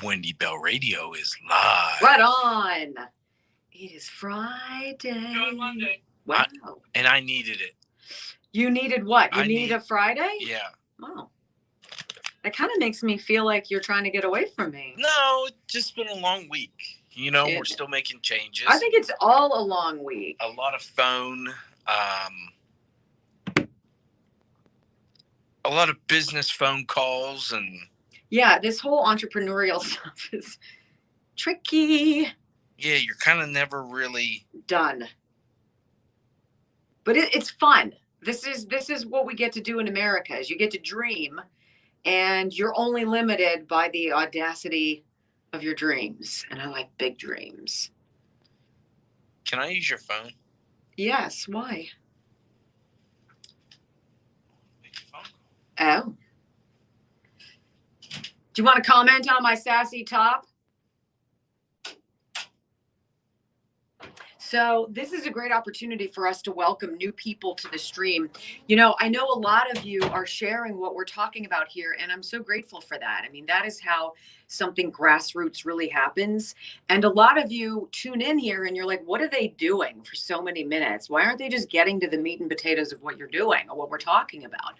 Wendy Bell Radio is live. Right on. It is Friday. Monday. Wow. And I needed it. You needed what? You need a Friday? Yeah. Wow. That kind of makes me feel like you're trying to get away from me. No, it's just been a long week. You know, we're still making changes. I think it's all a long week. A lot of phone, a lot of business phone calls and... Yeah, this whole entrepreneurial stuff is tricky. Yeah, you're kind of never really... done. But it's fun. This is what we get to do in America, is you get to dream, and you're only limited by the audacity of your dreams. And I like big dreams. Can I use your phone? Yes, why? Oh. Do you want to comment on my sassy top? So this is a great opportunity for us to welcome new people to the stream. You know, I know a lot of you are sharing what we're talking about here, and I'm so grateful for that. I mean, that is how something grassroots really happens. And a lot of you tune in here and you're like, what are they doing for so many minutes? Why aren't they just getting to the meat and potatoes of what you're doing or what we're talking about?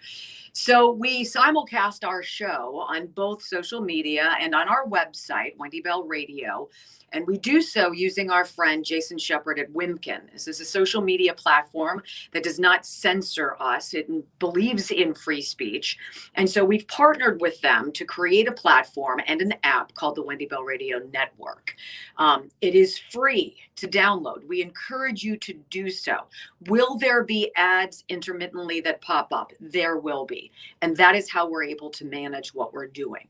So we simulcast our show on both social media and on our website, Wendy Bell Radio. And we do so using our friend Jason Shepard at Wimkin. This is a social media platform that does not censor us. It believes in free speech. And so we've partnered with them to create a platform and an app called the Wendy Bell Radio Network. It is free to download. We encourage you to do so. Will there be ads intermittently that pop up? There will be. And that is how we're able to manage what we're doing.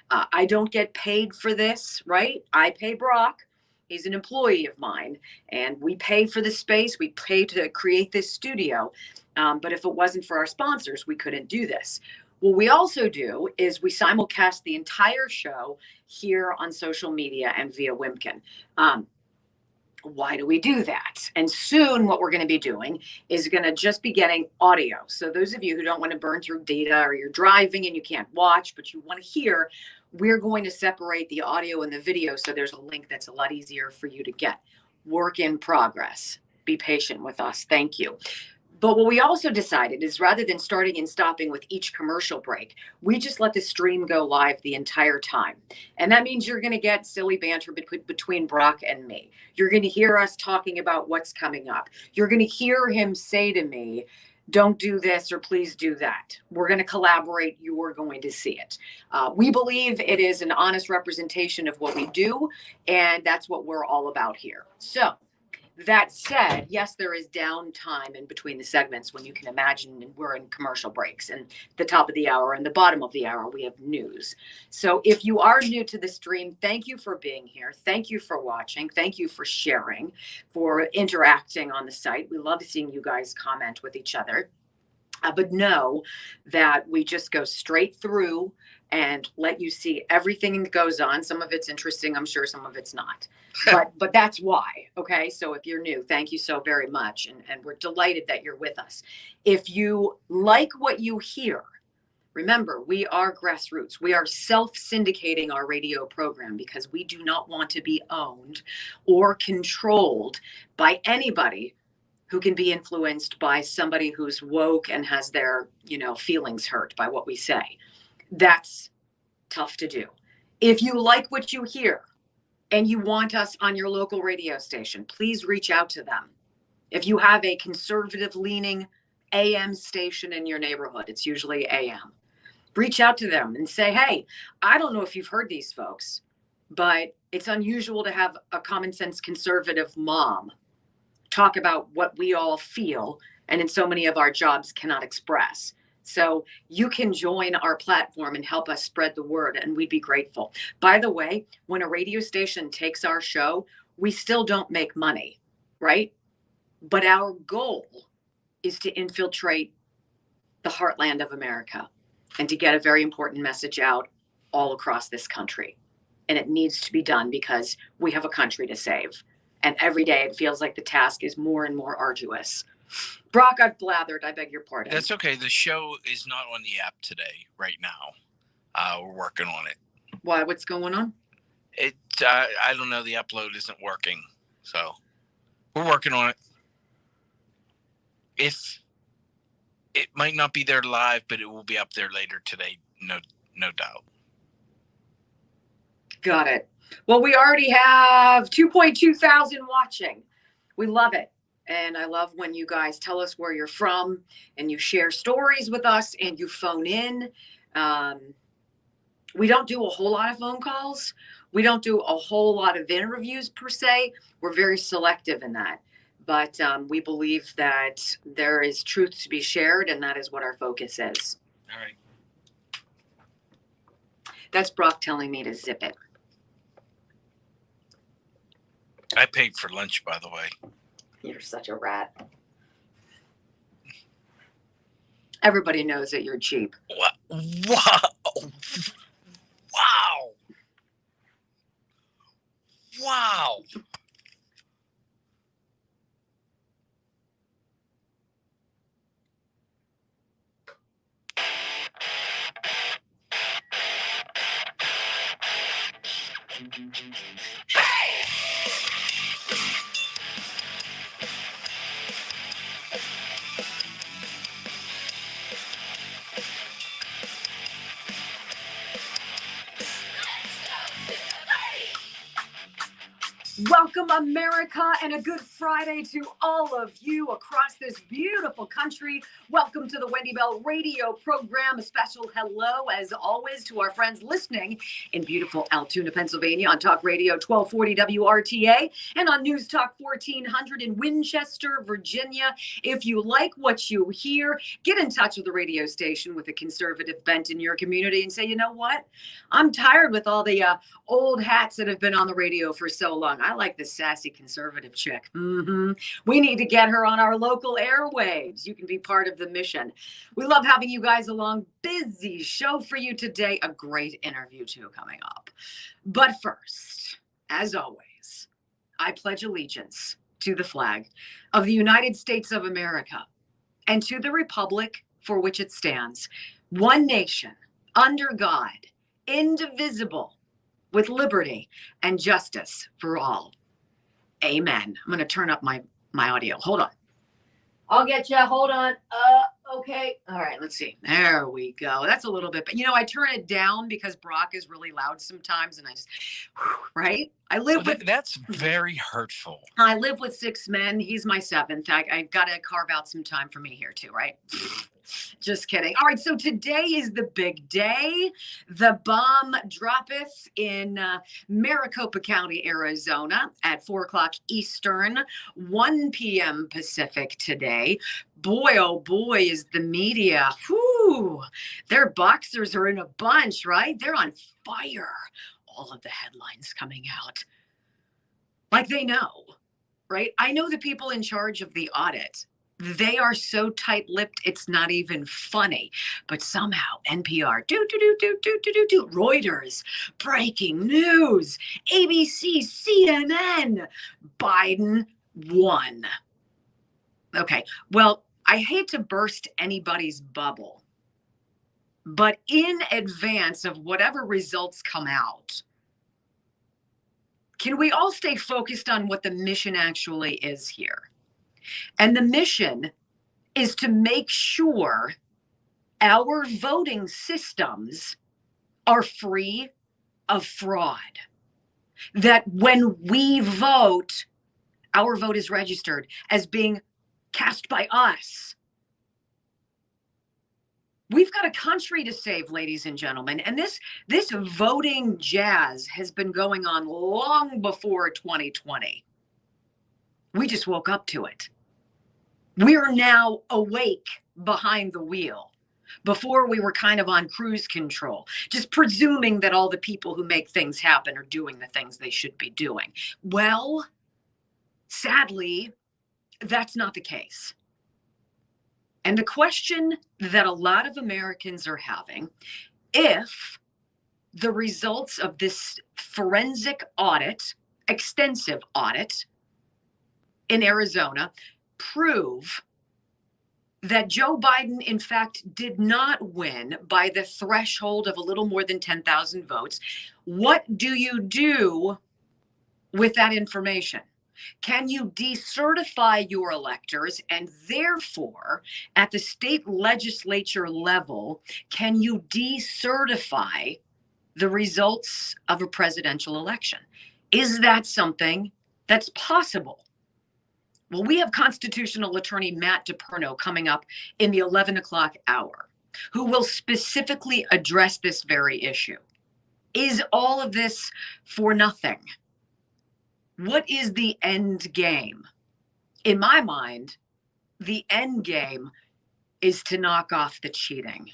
I don't get paid for this, right? I pay Brock. He's an employee of mine, and we pay for the space. We pay to create this studio. But if it wasn't for our sponsors, we couldn't do this. What we also do is we simulcast the entire show here on social media and via Wimkin. Why do we do that? And soon what we're going to be doing is going to just be getting audio. So those of you who don't want to burn through data, or you're driving and you can't watch, but you want to hear, we're going to separate the audio and the video. So there's a link that's a lot easier for you to get. Work in progress. Be patient with us. Thank you. But what we also decided is, rather than starting and stopping with each commercial break, we just let the stream go live the entire time. And that means you're going to get silly banter between Brock and me. You're going to hear us talking about what's coming up. You're going to hear him say to me, don't do this or please do that. We're going to collaborate. You're going to see it. We believe it is an honest representation of what we do, and that's what we're all about here. So that said, yes, there is downtime in between the segments, when you can imagine we're in commercial breaks, and the top of the hour and the bottom of the hour, we have news. So if you are new to the stream, thank you for being here. Thank you for watching. Thank you for sharing, for interacting on the site. We love seeing you guys comment with each other. But know that we just go straight through and let you see everything that goes on. Some of it's interesting, I'm sure some of it's not. But that's why, okay? So if you're new, thank you so very much. And we're delighted that you're with us. If you like what you hear, remember, we are grassroots. We are self-syndicating our radio program because we do not want to be owned or controlled by anybody who can be influenced by somebody who's woke and has their, feelings hurt by what we say. That's tough to do. If you like what you hear and you want us on your local radio station, please reach out to them. If you have a conservative leaning AM station in your neighborhood, it's usually AM. Reach out to them and say, hey, I don't know if you've heard these folks, but it's unusual to have a common sense conservative mom talk about what we all feel and in so many of our jobs cannot express. So you can join our platform and help us spread the word, and we'd be grateful. By the way, when a radio station takes our show, we still don't make money, right? But our goal is to infiltrate the heartland of America and to get a very important message out all across this country. And it needs to be done because we have a country to save. And every day it feels like the task is more and more arduous. Brock, I've blathered. I beg your pardon. That's okay. The show is not on the app today, right now. We're working on it. Why? What's going on? I don't know. The upload isn't working, so we're working on it. If it might not be there live, but it will be up there later today. No doubt. Got it. Well, we already have 2.2 thousand watching. We love it. And I love when you guys tell us where you're from and you share stories with us and you phone in. We don't do a whole lot of phone calls. We don't do a whole lot of interviews per se. We're very selective in that. But we believe that there is truth to be shared, and that is what our focus is. All right. That's Brock telling me to zip it. I paid for lunch, by the way. You're such a rat. Everybody knows that you're cheap. Wow. Wow. Wow. Welcome, America, and a good Friday to all of you across this beautiful country. Welcome to the Wendy Bell radio program. A special hello, as always, to our friends listening in beautiful Altoona, Pennsylvania on Talk Radio 1240 WRTA and on News Talk 1400 in Winchester, Virginia. If you like what you hear, get in touch with the radio station with a conservative bent in your community and say, you know what? I'm tired with all the old hats that have been on the radio for so long. I like the sassy conservative chick. We need to get her on our local airwaves. You can be part of the mission. We love having you guys along. Busy show for you today. A great interview too coming up. But first, as always, I pledge allegiance to the flag of the United States of America and to the republic for which it stands, one nation, under God, indivisible, with liberty and justice for all. Amen. I'm going to turn up my audio. Hold on. I'll get you. Hold on. Okay. All right. Let's see. There we go. That's a little bit, but I turn it down because Brock is really loud sometimes, and I just, right? That's very hurtful. I live with 6 men. He's my 7th. I've got to carve out some time for me here too, right? Just kidding. All right, so today is the big day. The bomb droppeth in Maricopa County, Arizona at 4 o'clock Eastern, 1 p.m. Pacific today. Boy, oh boy, is the media. Whew, their boxers are in a bunch, right? They're on fire. All of the headlines coming out. Like they know, right? I know the people in charge of the audit. They are so tight-lipped, it's not even funny. But somehow, NPR, Reuters, breaking news, ABC, CNN, Biden won. Okay, well, I hate to burst anybody's bubble, but in advance of whatever results come out, can we all stay focused on what the mission actually is here? And the mission is to make sure our voting systems are free of fraud. That when we vote, our vote is registered as being cast by us. We've got a country to save, ladies and gentlemen. And this voting jazz has been going on long before 2020. We just woke up to it. We're now awake behind the wheel. Before we were kind of on cruise control, just presuming that all the people who make things happen are doing the things they should be doing. Well, sadly, that's not the case. And the question that a lot of Americans are having, if the results of this forensic audit, extensive audit in Arizona, prove that Joe Biden, in fact, did not win by the threshold of a little more than 10,000 votes, What do you do with that information? Can you decertify your electors, and therefore, at the state legislature level, can you decertify the results of a presidential election? Is that something that's possible? Well, we have constitutional attorney Matt DePerno coming up in the 11 o'clock hour, who will specifically address this very issue. Is all of this for nothing? What is the end game? In my mind, the end game is to knock off the cheating,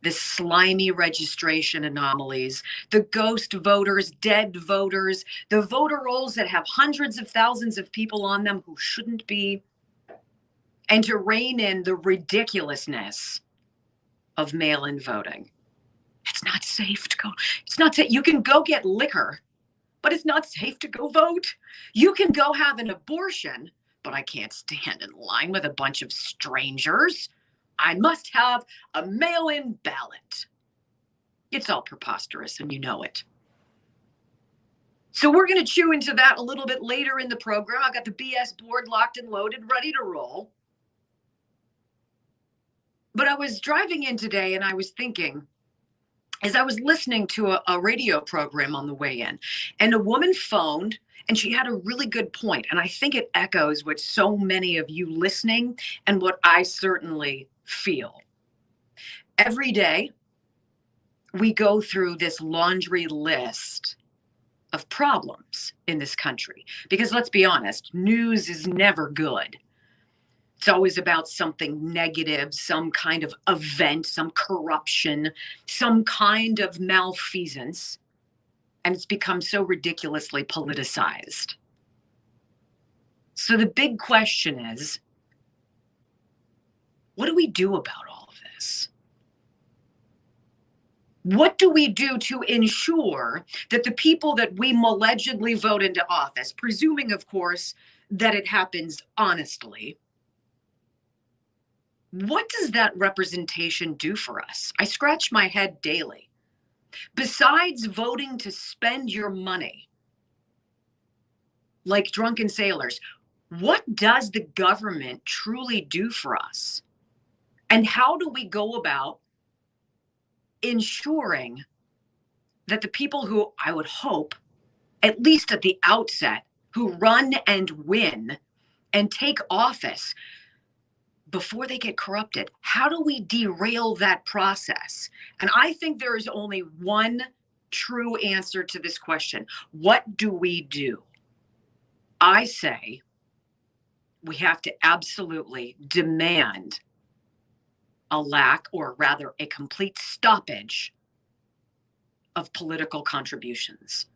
the slimy registration anomalies, the ghost voters, dead voters, the voter rolls that have hundreds of thousands of people on them who shouldn't be, and to rein in the ridiculousness of mail-in voting. It's not safe to go. It's not safe. You can go get liquor, but it's not safe to go vote. You can go have an abortion, but I can't stand in line with a bunch of strangers. I must have a mail-in ballot. It's all preposterous, and you know it. So we're going to chew into that a little bit later in the program. I've got the BS board locked and loaded, ready to roll. But I was driving in today, and I was thinking, as I was listening to a radio program on the way in, and a woman phoned, and she had a really good point. And I think it echoes what so many of you listening and what I certainly feel. Every day, we go through this laundry list of problems in this country. Because let's be honest, news is never good. It's always about something negative, some kind of event, some corruption, some kind of malfeasance. And it's become so ridiculously politicized. So the big question is, what do we do about all of this? What do we do to ensure that the people that we allegedly vote into office, presuming, of course, that it happens honestly, what does that representation do for us? I scratch my head daily. Besides voting to spend your money like drunken sailors, what does the government truly do for us? And how do we go about ensuring that the people who, I would hope, at least at the outset, who run and win and take office before they get corrupted, how do we derail that process? And I think there is only one true answer to this question. What do we do? I say we have to absolutely demand a lack, or rather a complete stoppage of political contributions.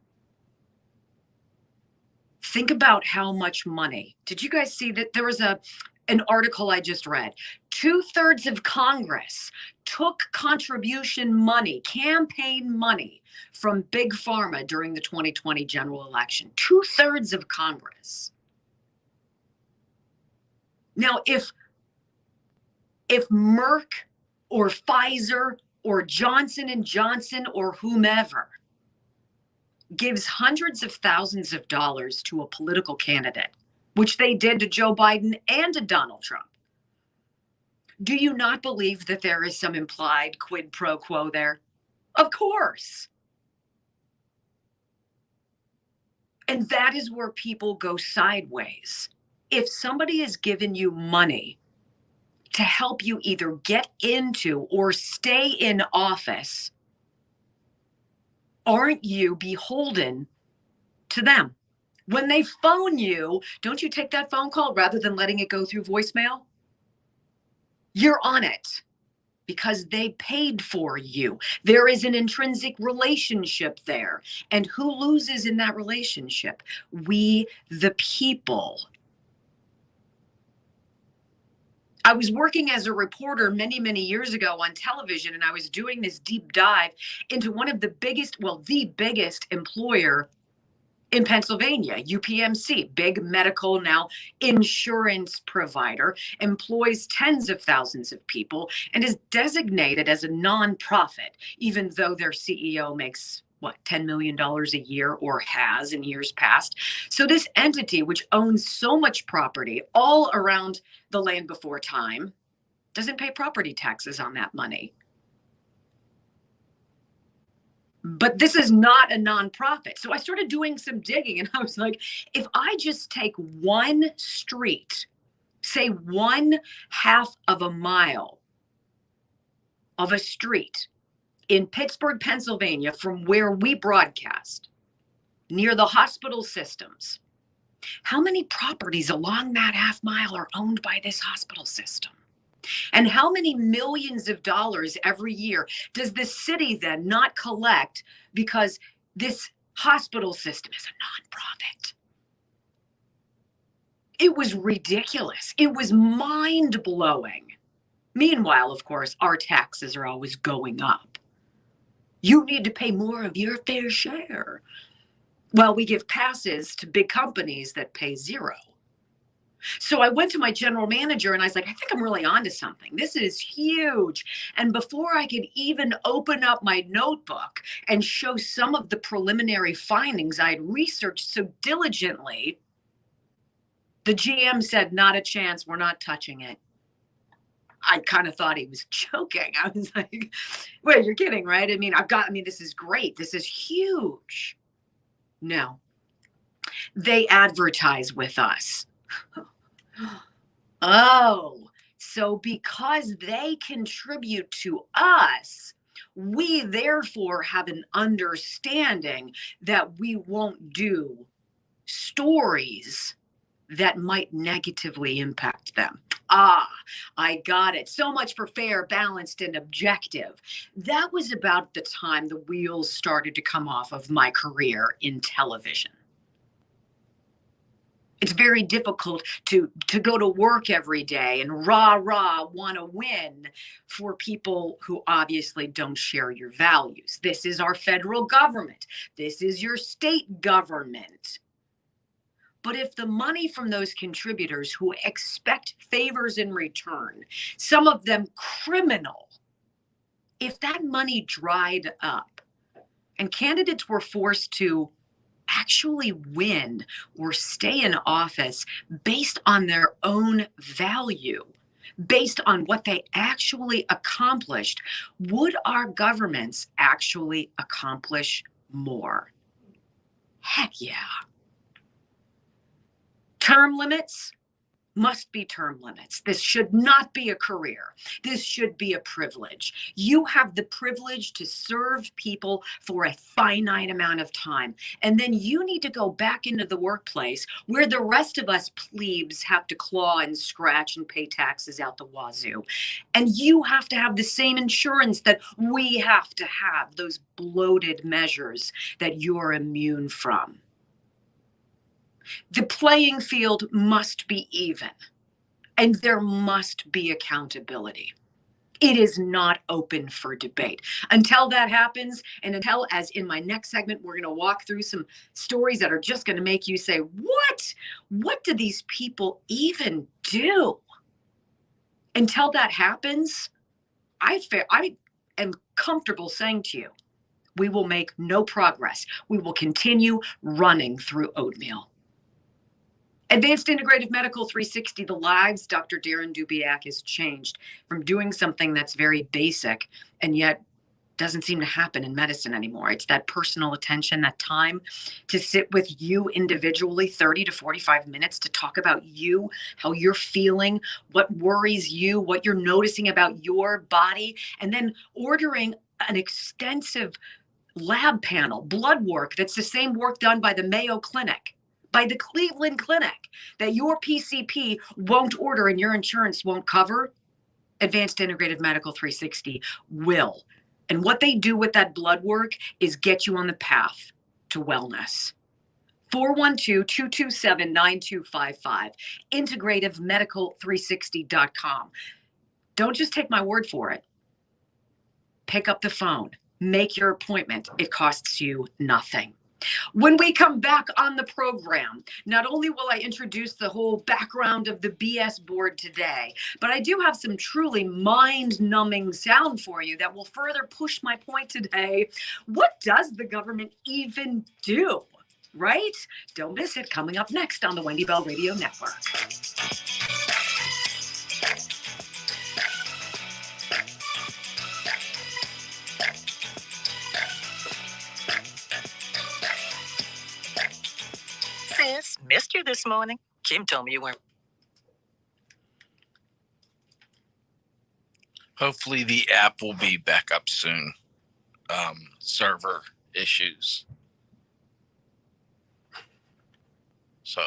Think about how much money. Did you guys see that there was an article I just read? 2/3 of Congress took contribution money, campaign money, from Big Pharma during the 2020 general election. 2/3 of Congress. Now, if Merck or Pfizer or Johnson and Johnson or whomever gives hundreds of thousands of dollars to a political candidate, which they did to Joe Biden and to Donald Trump, do you not believe that there is some implied quid pro quo there? Of course. And that is where people go sideways. If somebody has given you money to help you either get into or stay in office, aren't you beholden to them? When they phone you, don't you take that phone call rather than letting it go through voicemail? You're on it because they paid for you. There is an intrinsic relationship there. And who loses in that relationship? We, the people. I was working as a reporter many, many years ago on television, and I was doing this deep dive into one of the biggest, well, the biggest employer in Pennsylvania, UPMC, big medical now insurance provider, employs tens of thousands of people and is designated as a nonprofit, even though their CEO makes what, $10 million a year, or has in years past. So this entity, which owns so much property all around the land before time, doesn't pay property taxes on that money. But this is not a nonprofit. So I started doing some digging, and I was like, if I just take one street, say 1/2 of a mile of a street in Pittsburgh, Pennsylvania, from where we broadcast, near the hospital systems, how many properties along that 1/2 mile are owned by this hospital system? And how many millions of dollars every year does the city then not collect because this hospital system is a nonprofit? It was ridiculous. It was mind-blowing. Meanwhile, of course, our taxes are always going up. You need to pay more of your fair share. Well, we give passes to big companies that pay zero. So I went to my general manager and I was like, I think I'm really onto something. This is huge. And before I could even open up my notebook and show some of the preliminary findings I had researched so diligently, the GM said, not a chance. We're not touching it. I kind of thought he was joking. I was like, wait, you're kidding, right? I mean, this is great. This is huge. No, they advertise with us. Oh, so because they contribute to us, we therefore have an understanding that we won't do stories that might negatively impact them. Ah, I got it. So much for fair, balanced, and objective. That was about the time the wheels started to come off of my career in television. It's very difficult to go to work every day and want to win for people who obviously don't share your values. This is our federal government. This is your state government. But if the money from those contributors who expect favors in return, some of them criminal, if that money dried up and candidates were forced to actually win or stay in office based on their own value, based on what they actually accomplished, would our governments actually accomplish more? Heck yeah. Term limits must be term limits. This should not be a career. This should be a privilege. You have the privilege to serve people for a finite amount of time. And then you need to go back into the workplace where the rest of us plebes have to claw and scratch and pay taxes out the wazoo. And you have to have the same insurance that we have to have, those bloated measures that you're immune from. The playing field must be even, and there must be accountability. It is not open for debate. Until that happens, and until, as in my next segment, we're going to walk through some stories that are just going to make you say, what? What do these people even do? Until that happens, I am comfortable saying to you, we will make no progress. We will continue running through oatmeal. Advanced Integrative Medical 360, the lives Dr. Darren Dubiak has changed from doing something that's very basic and yet doesn't seem to happen in medicine anymore. It's that personal attention, that time to sit with you individually, 30 to 45 minutes to talk about you, how you're feeling, what worries you, what you're noticing about your body, and then ordering an extensive lab panel, blood work that's the same work done by the Mayo Clinic, by the Cleveland Clinic, that your PCP won't order and your insurance won't cover. Advanced Integrative Medical 360 will. And what they do with that blood work is get you on the path to wellness. 412-227-9255, integrativemedical360.com. Don't just take my word for it. Pick up the phone. Make your appointment. It costs you nothing. When we come back on the program, not only will I introduce the whole background of the BS board today, but I do have some truly mind-numbing sound for you that will further push my point today. What does the government even do? Right? Don't miss it. Coming up next on the Wendy Bell Radio Network. Sis, missed you this morning. Kim told me you weren't. Hopefully the app will be back up soon. Server issues. So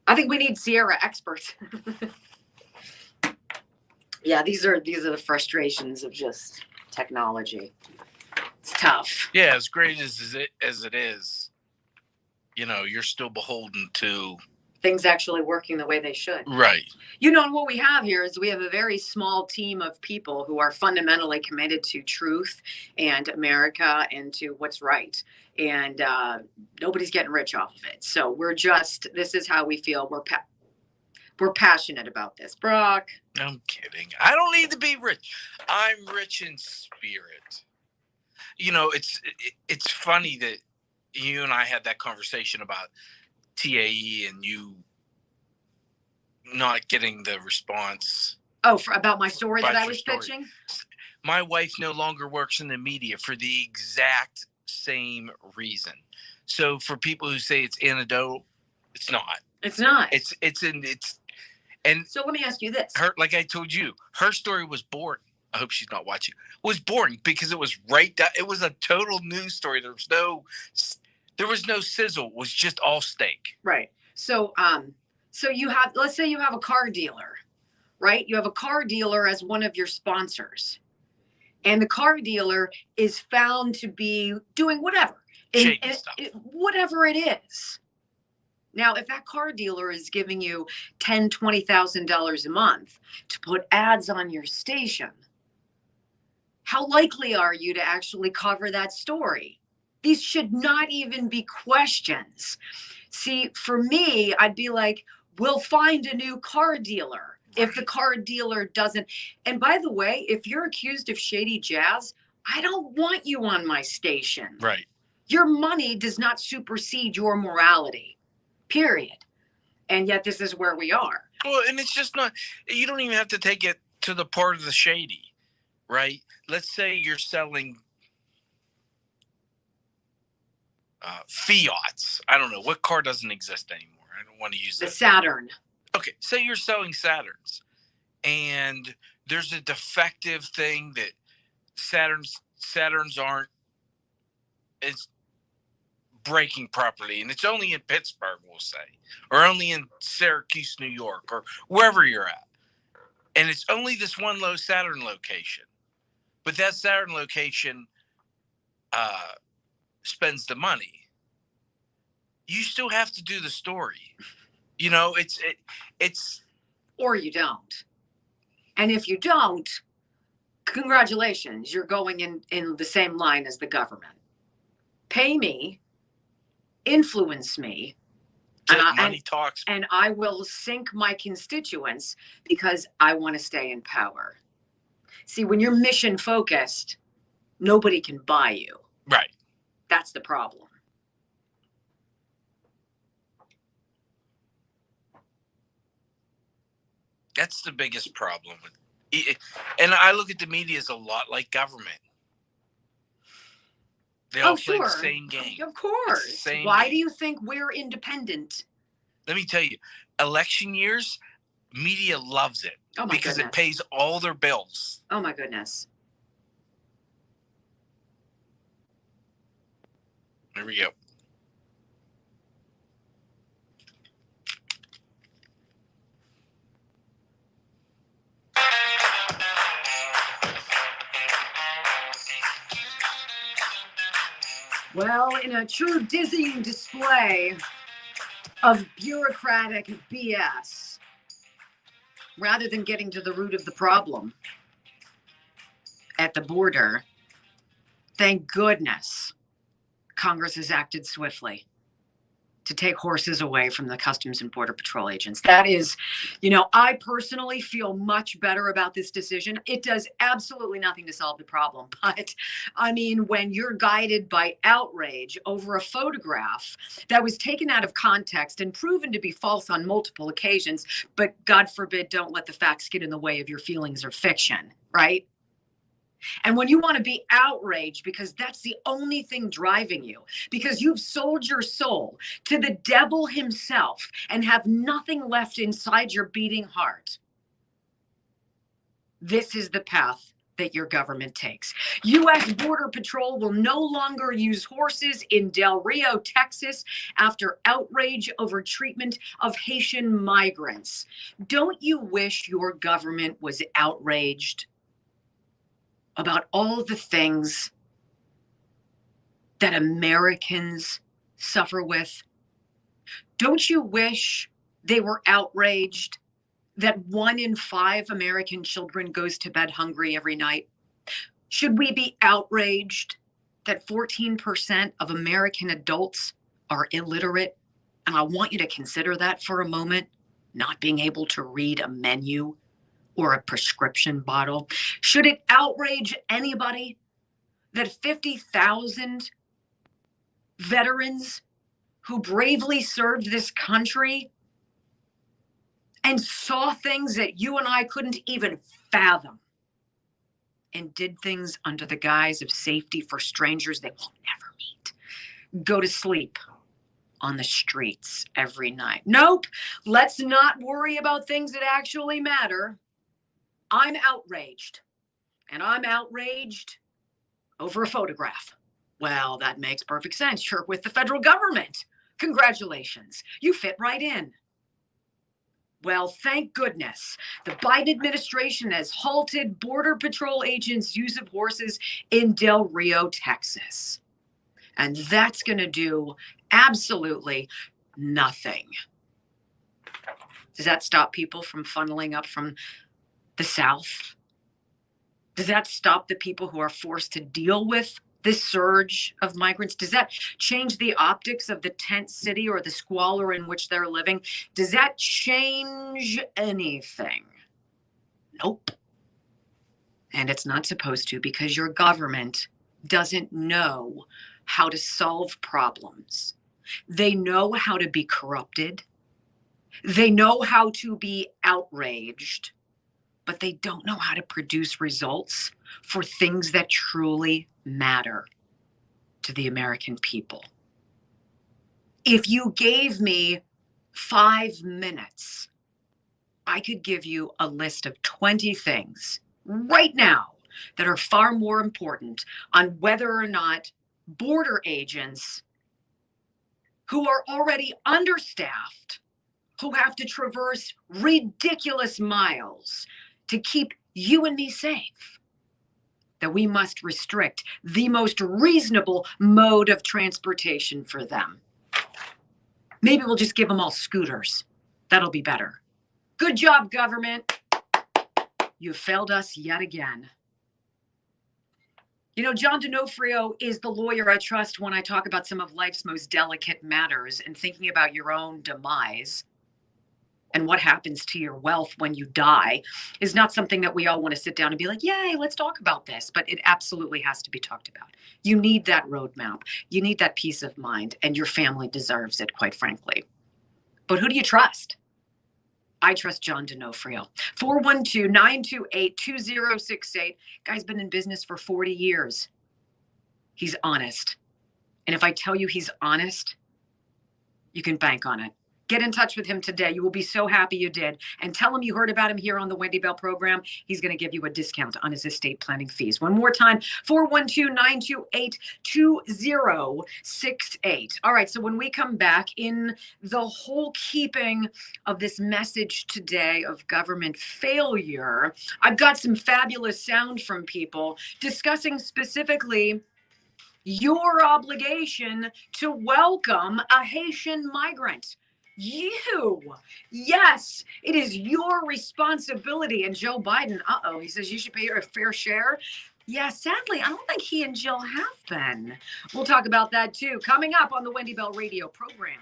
I think we need Sierra experts. Yeah, these are the frustrations of just technology. It's tough. yeah, as great as it is, you're still beholden to Things actually working the way they should. right. And what we have here is we have a very small team of people who are fundamentally committed to truth and America and to what's right. And nobody's getting rich off of it. So this is how we feel. We're passionate about this. Brock. I'm kidding. I don't need to be rich. I'm rich in spirit. It's funny that you and I had that conversation about TAE and you not getting the response. Oh, about my story that I was pitching? My wife no longer works in the media for the exact same reason. So for people who say it's anecdotal, it's not. It's not. And so let me ask you this. Like I told you, her story was boring. I hope she's not watching. It was boring because it was it was a total news story. There was no sizzle. It was just all steak. Right. So let's say you have a car dealer, right? You have a car dealer as one of your sponsors, and the car dealer is found to be doing whatever, whatever it is. Now, if that car dealer is giving you $10,000, $20,000 a month to put ads on your station, how likely are you to actually cover that story? These should not even be questions. See, for me, I'd be like, we'll find a new car dealer if the car dealer doesn't. And by the way, if you're accused of shady jazz, I don't want you on my station. Right. Your money does not supersede your morality. Period. And yet this is where we are. Well, and it's just not, you don't even have to take it to the part of the shady, right? Let's say you're selling Fiats. I don't know. What car doesn't exist anymore? I don't want to use the that. Saturn. Okay, say you're selling Saturns and there's a defective thing that Saturns aren't, it's braking properly, and it's only in Pittsburgh, we'll say, or only in Syracuse, New York, or wherever you're at. And it's only this one low Saturn location. But that Saturn location spends the money. You still have to do the story. It's or you don't. And if you don't, congratulations, you're going in the same line as the government. Pay me, influence me, money talks. And I will sink my constituents because I want to stay in power. See, when you're mission focused, nobody can buy you. Right. That's the problem. That's the biggest problem. And I look at the media as a lot like government. They all play the same game. Of course. Why do you think we're independent? Let me tell you, election years, media loves it because it pays all their bills. Oh, my goodness. There we go. Well, in a true dizzying display of bureaucratic BS, rather than getting to the root of the problem at the border, thank goodness Congress has acted swiftly to take horses away from the Customs and Border Patrol agents. That is, I personally feel much better about this decision. It does absolutely nothing to solve the problem. But I mean, when you're guided by outrage over a photograph that was taken out of context and proven to be false on multiple occasions, but God forbid, don't let the facts get in the way of your feelings or fiction, right? And when you want to be outraged because that's the only thing driving you, because you've sold your soul to the devil himself and have nothing left inside your beating heart, this is the path that your government takes. U.S. Border Patrol will no longer use horses in Del Rio, Texas, after outrage over treatment of Haitian migrants. Don't you wish your government was outraged about all the things that Americans suffer with? Don't you wish they were outraged that 1 in 5 American children goes to bed hungry every night? Should we be outraged that 14% of American adults are illiterate? And I want you to consider that for a moment, not being able to read a menu or a prescription bottle. Should it outrage anybody that 50,000 veterans who bravely served this country and saw things that you and I couldn't even fathom and did things under the guise of safety for strangers they will never meet, go to sleep on the streets every night? Nope, let's not worry about things that actually matter. I'm outraged, and I'm outraged over a photograph. Well, that makes perfect sense. You're with the federal government. Congratulations. You fit right in. Well, thank goodness the Biden administration has halted Border Patrol agents' use of horses in Del Rio, Texas. And that's going to do absolutely nothing. Does that stop people from funneling up from the South? Does that stop the people who are forced to deal with this surge of migrants? Does that change the optics of the tent city or the squalor in which they're living? Does that change anything? Nope. And it's not supposed to, because your government doesn't know how to solve problems. They know how to be corrupted. They know how to be outraged, but they don't know how to produce results for things that truly matter to the American people. If you gave me 5 minutes, I could give you a list of 20 things right now that are far more important on whether or not border agents who are already understaffed, who have to traverse ridiculous miles to keep you and me safe, that we must restrict the most reasonable mode of transportation for them. Maybe we'll just give them all scooters. That'll be better. Good job, government. You failed us yet again. You know, John D'Onofrio is the lawyer I trust when I talk about some of life's most delicate matters, and thinking about your own demise and what happens to your wealth when you die is not something that we all want to sit down and be like, yay, let's talk about this. But it absolutely has to be talked about. You need that roadmap. You need that peace of mind, and your family deserves it, quite frankly. But who do you trust? I trust John D'Onofrio. 412-928-2068. Guy's been in business for 40 years. He's honest. And if I tell you he's honest, you can bank on it. Get in touch with him today. You will be so happy you did. And tell him you heard about him here on the Wendy Bell program. He's going to give you a discount on his estate planning fees. One more time, 412-928-2068. All right, so when we come back, in the whole keeping of this message today of government failure, I've got some fabulous sound from people discussing specifically your obligation to welcome a Haitian migrant. Yes, it is your responsibility. And Joe Biden, he says you should pay your fair share. Yeah, sadly, I don't think he and Jill have been. We'll talk about that too. Coming up on the Wendy Bell Radio program.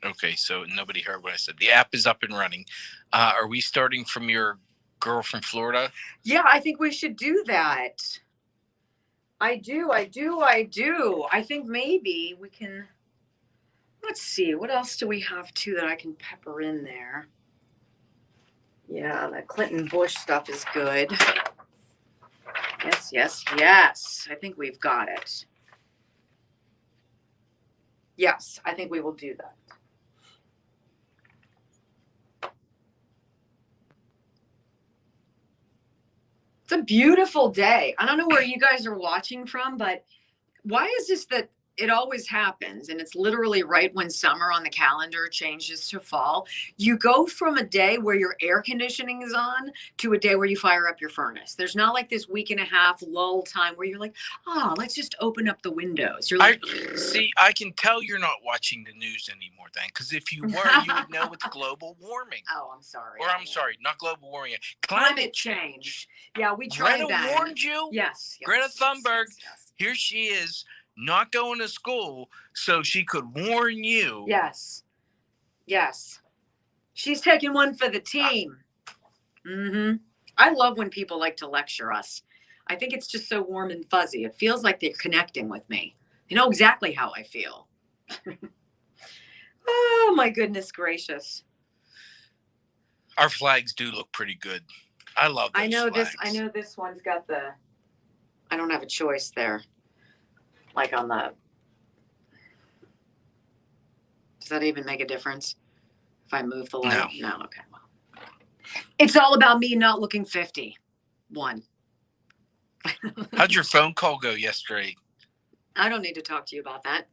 Okay, so nobody heard what I said. The app is up and running. Are we starting from your girl from Florida? Yeah, I think we should do that. I do. I think maybe we can. Let's see. What else do we have too that I can pepper in there? Yeah, that Clinton Bush stuff is good. Yes. I think we've got it. Yes, I think we will do that. It's a beautiful day. I don't know where you guys are watching from, but why is this that it always happens? And it's literally right when summer on the calendar changes to fall. You go from a day where your air conditioning is on to a day where you fire up your furnace. There's not like this week and a half lull time where you're like, let's just open up the windows. You're like, I can tell you're not watching the news anymore then, because if you were, you would know it's global warming. Oh, I'm sorry. Or I'm sorry, not global warming. Climate change. Yeah, we tried Greta that. warned you. Yes. Greta Thunberg. Yes. Here she is, not going to school so she could warn you. Yes. She's taking one for the team. I love when people like to lecture us. I think it's just so warm and fuzzy. It feels like they're connecting with me. They know exactly how I feel. Oh, my goodness gracious. Our flags do look pretty good. I love those flags. I know this one's got the, I don't have a choice there. Like on the, does that even make a difference if I move the light? No. Okay. Well, it's all about me not looking 51. How'd your phone call go yesterday? I don't need to talk to you about that.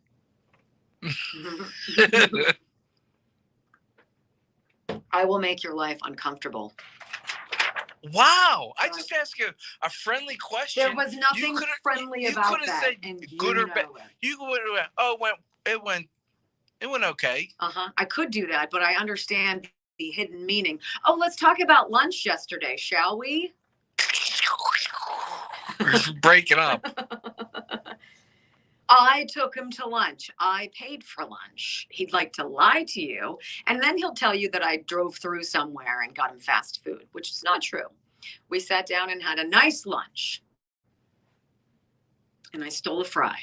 I will make your life uncomfortable. Wow. I just asked you a friendly question. There was nothing friendly about that. Said good or bad. You could have, it went okay. I could do that, but I understand the hidden meaning. Oh, let's talk about lunch yesterday, shall we? We're breaking up. I took him to lunch. I paid for lunch. He'd like to lie to you. And then he'll tell you that I drove through somewhere and got him fast food, which is not true. We sat down and had a nice lunch. And I stole a fry.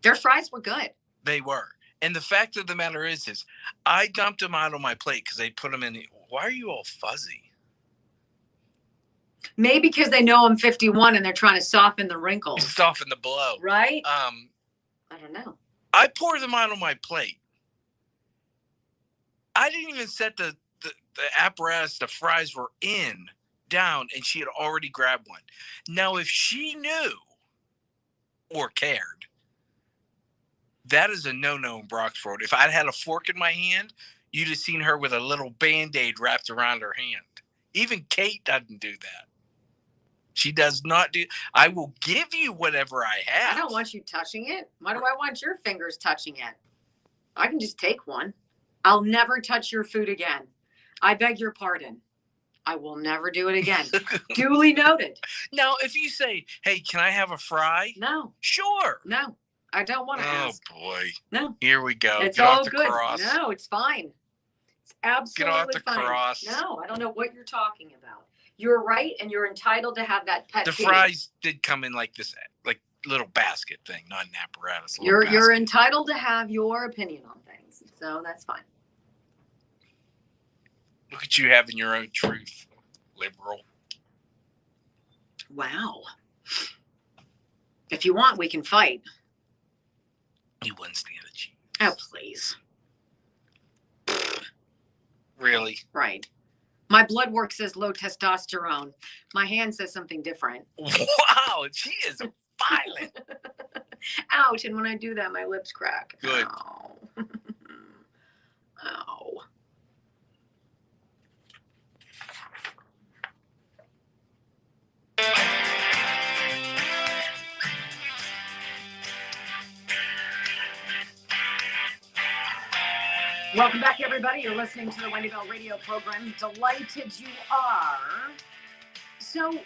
Their fries were good. They were. And the fact of the matter is I dumped them out on my plate because they put them in. Why are you all fuzzy? Maybe because they know I'm 51 and they're trying to soften the wrinkles. Soften the blow. Right? I don't know. I poured them out on my plate. I didn't even set the apparatus the fries were down, and she had already grabbed one. Now, if she knew or cared, that is a no-no in Broxford. If I'd had a fork in my hand, you'd have seen her with a little Band-Aid wrapped around her hand. Even Kate doesn't do that. She does not do. I will give you whatever I have. I don't want you touching it. Why do I want your fingers touching it? I can just take one. I'll never touch your food again. I beg your pardon. I will never do it again. Duly noted. Now, if you say, hey, can I have a fry? No. Sure. No, I don't want to ask. Oh, boy. No. Here we go. It's Get all off the good. cross. No, it's fine. It's absolutely fine. Get off the cross. No, I don't know what you're talking about. You're right, and you're entitled to have that pet peeve. The fries did come in like this, like little basket thing, not an apparatus. You're entitled to have your opinion on things. So that's fine. Look at you having your own truth, liberal. Wow. If you want, we can fight. You wouldn't stand a chance. Oh, please. Really? Right. My blood work says low testosterone. My hand says something different. Wow, she is violent. Ouch. And when I do that, my lips crack. Good. Ow. Ow. Welcome back, everybody. You're listening to the Wendy Bell radio program. Delighted you are. So,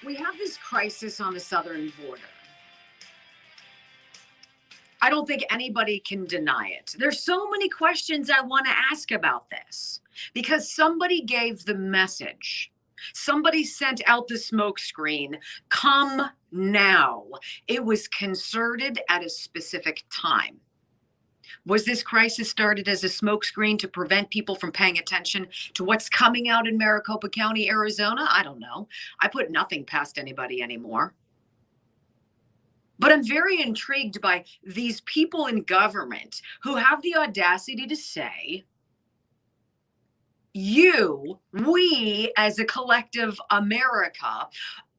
we have this crisis on the southern border. I don't think anybody can deny it. There's so many questions I want to ask about this because somebody gave the message. Somebody sent out the smoke screen. Come now. It was concerted at a specific time. Was this crisis started as a smokescreen to prevent people from paying attention to what's coming out in Maricopa County, Arizona? I don't know. I put nothing past anybody anymore. But I'm very intrigued by these people in government who have the audacity to say, we as a collective America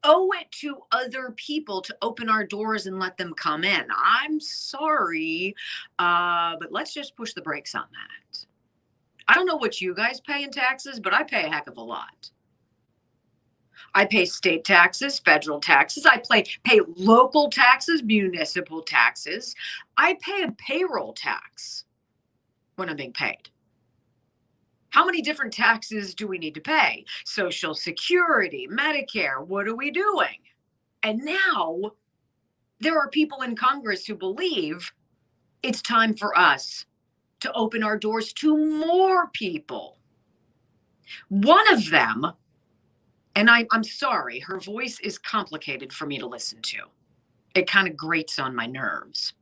owe it to other people to open our doors and let them come in. I'm sorry, but let's just push the brakes on that. I don't know what you guys pay in taxes, but I pay a heck of a lot. I pay state taxes, federal taxes. I pay local taxes, municipal taxes. I pay a payroll tax when I'm being paid. How many different taxes do we need to pay? Social Security, Medicare, what are we doing? And now there are people in Congress who believe it's time for us to open our doors to more people. One of them, and I'm sorry, her voice is complicated for me to listen to. It kind of grates on my nerves.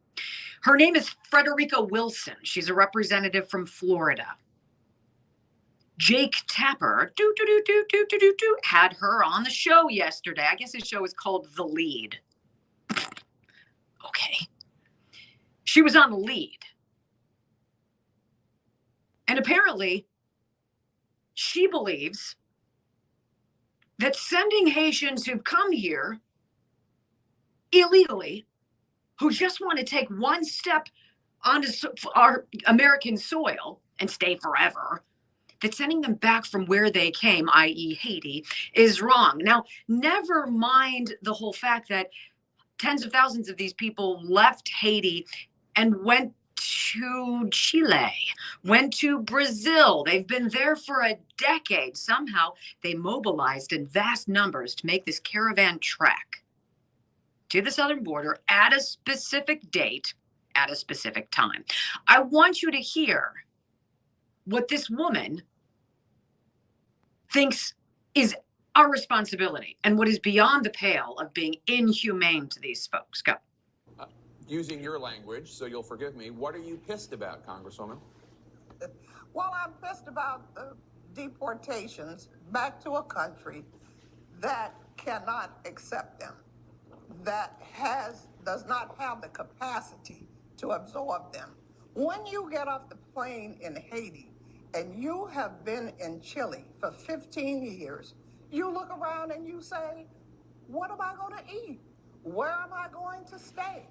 Her name is Frederica Wilson. She's a representative from Florida. Jake Tapper had her on the show yesterday. I guess his show is called The Lead. Okay. She was on The Lead. And apparently, she believes that sending Haitians who've come here illegally, who just want to take one step onto our American soil and stay forever, that sending them back from where they came, i.e. Haiti, is wrong. Now, never mind the whole fact that tens of thousands of these people left Haiti and went to Chile, went to Brazil. They've been there for a decade. Somehow they mobilized in vast numbers to make this caravan trek to the southern border at a specific date, at a specific time. I want you to hear what this woman thinks is our responsibility and what is beyond the pale of being inhumane to these folks. Go. Using your language, so you'll forgive me, what are you pissed about, Congresswoman? Well, I'm pissed about the deportations back to a country that cannot accept them, that does not have the capacity to absorb them. When you get off the plane in Haiti and you have been in Chile for 15 years, you look around and you say, what am I going to eat? Where am I going to stay?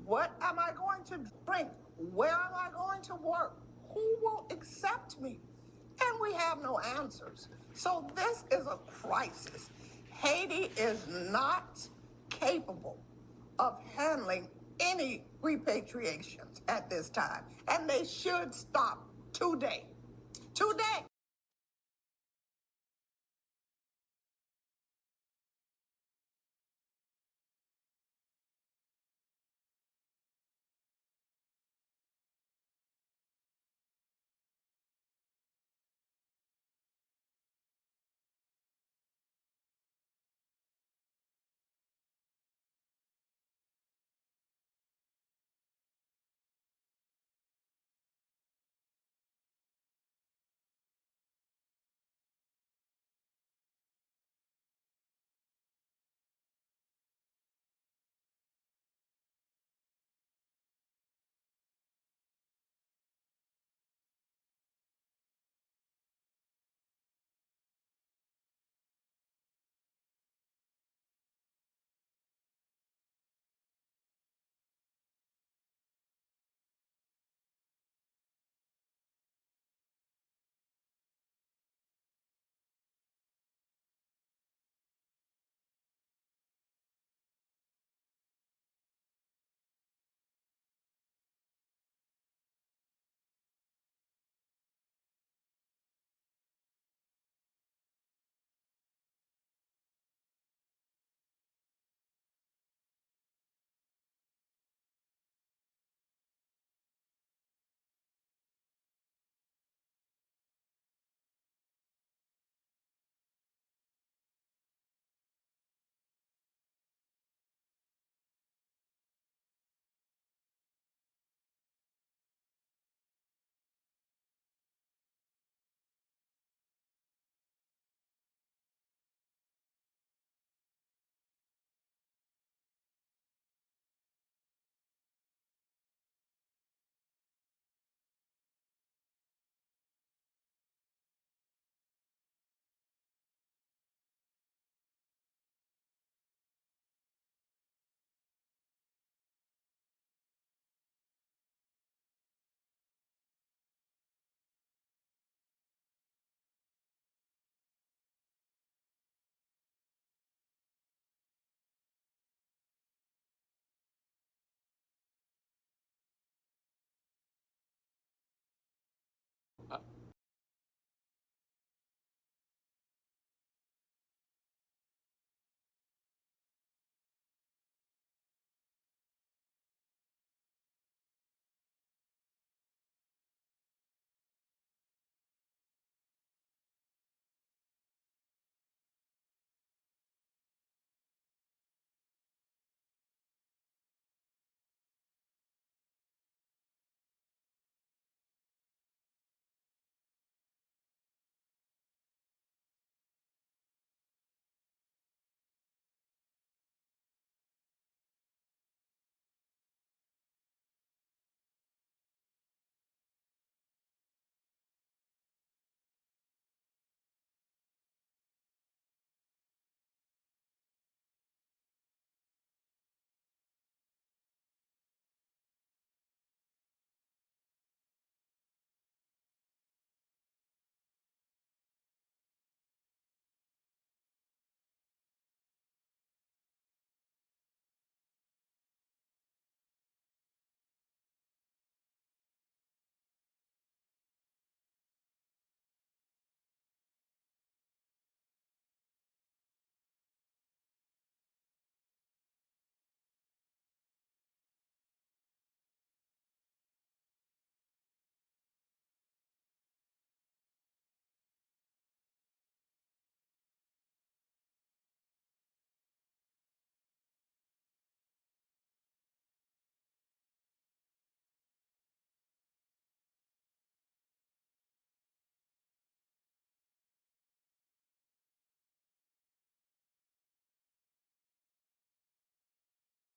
What am I going to drink? Where am I going to work? Who will accept me? And we have no answers. So this is a crisis. Haiti is not capable of handling any repatriations at this time. And they should stop today. Today.